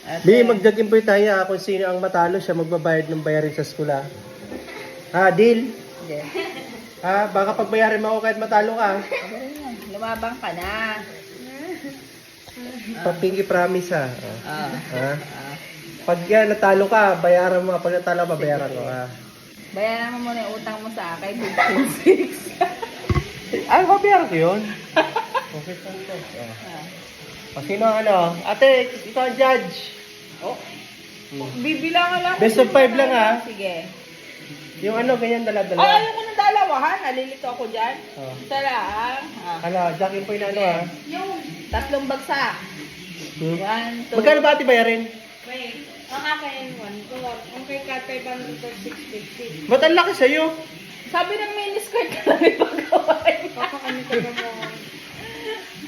Di, magdagimpoy tayo kung sino ang matalo siya magbabayad ng bayarin sa school ha. Ha, deal? Hindi. Ha, baka pagbayarin mo ako kahit matalo ka. Lumabang ka na. Papingi promise ha. Ha? Ah. Pag yan, natalo ka, bayaran mo. Pag natalo ka, bayaran ko ha. Bayaran mo muna yung utang mo sa akin, 15.6. Ay, babayaran ko yun. Okay, thank you. O, sino ang ano? Ate, ikaw ang judge. Oh. Bibilangan lang. Best of 5 lang ha. Sige. Yung ano, ganyan dala-dala. Ay, ayaw ko ng dalawahan. Nalilito ako dyan. Oh. Ito lang. Hala, Jackie po yung ano ha. Yung 3 bagsak. Hmm? 1, 2. Magkano ba ate bayarin? Wait, ang akin, 1 ko. Ang kay Katay Bando for 650. Ba't ang laki sa'yo? Sabi ng miniskirt ka lang ipagawain. Kakakami ka na mo.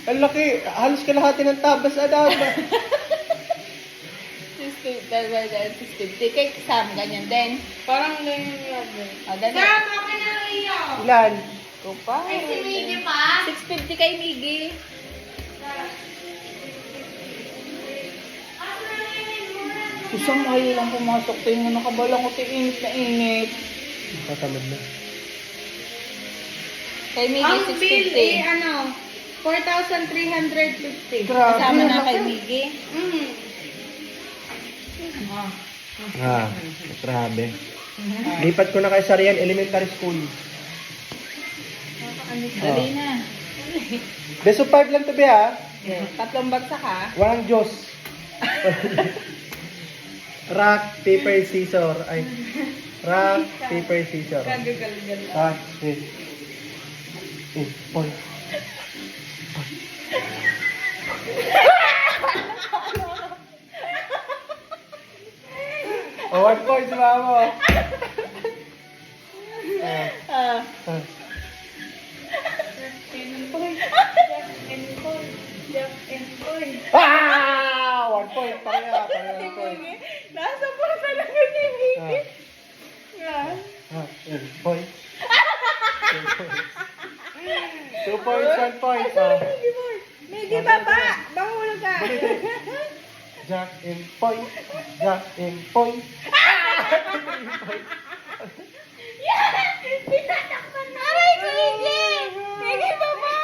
Ang laki. Halos kalahati ng tabas. Ano ba? 650. Kay Sam, ganyan din. Parang ganyan yung O, dali. Sam, akin na iyo. Ilan? Ito pa. Ay, si Miggy pa? 650 kay Miggy. Isang ayaw lang pumasok. Tingnan nakabalang ko init na init. Tatamad na. Kay Miggy, Ang bill, 650. ano, 4,350. Grabe. Kasama na kay Miggy. Mm. Ah, grabe. Lipat ko na kay Sarian Elementary School. Dali na. Best of 5 lang to be ha. 3 bagsak ha. Walang Diyos. Rock, paper, scissor. Ay. Rock, paper, scissor. Kagagal-gal. Ah, wait. Point. Oh, 1 point si mama. Ah. Ah! 1 point. Pareha. Pareha 1 point. Nasa pusa lang kay Miggy. Ah, 1 point. 2 points, 1 point. Ah. Miggy, baba! Bahulog ka! Jack and point. Jack and point. Tinatakpan na! Aray ko, Miggy! Miggy, baba!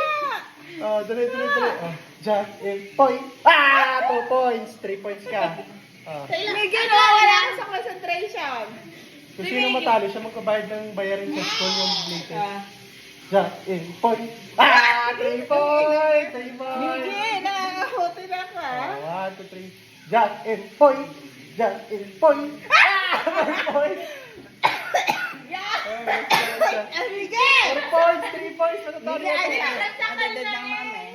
Oh, dali. Oh, Jack and point. Ah! 2 points. 3 points ka. Oh. Miggy, nawawala ka sa concentration. Kung sino matalo, siya magkabayad ng bayarin sa school yung later. Ah. Jack and point. Ah! 3 points. 3 points. Miggy, nakakahuti na ka. 1, 2, 3. Jack and point. Jack and point. Ah! 4 points. Miggy! 4 points. 3 points. Ano tayo? Miggy, adadad ng mama eh.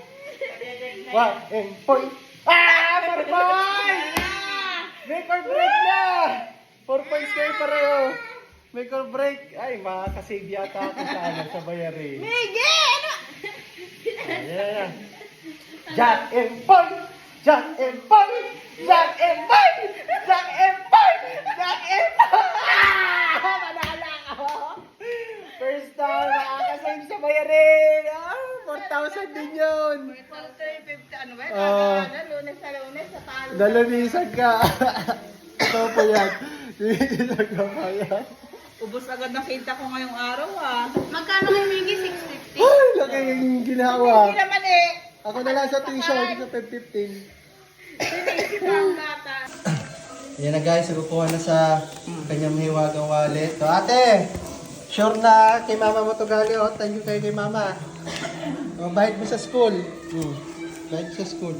1 and point. Ah! 4 points. Make or break na. 4 points kayo pareho. Make or break. Ay, makakasave yata ako sa bayarin. Miggy! Ano? Ayan. Jack and point. Jack and point. Jack and point. Jack and point. Jack and point. Ah! Manala ako. First time makakasave sa bayarin. Ah, 4,000 din yun. 350, ano ba? Ah. Lunes sa lunes, sa talo. Dalamisan ka. Ito po yan. Dinidilag ka pa yan. Ubus agad na kita ko ngayong araw ah. Magkano kay Miggy? 650. Ay, laki yung ginawa. Hindi naman eh. Ako na lang sa tuition sa 515. Sinisip ang bata. Yan na guys, nakukuha na sa kanyang mahiwagang wallet. So ate, sure na kay mama mo to gali. Oh. Thank you kay mama. Oh, bayad mo sa school. Bayad sa school.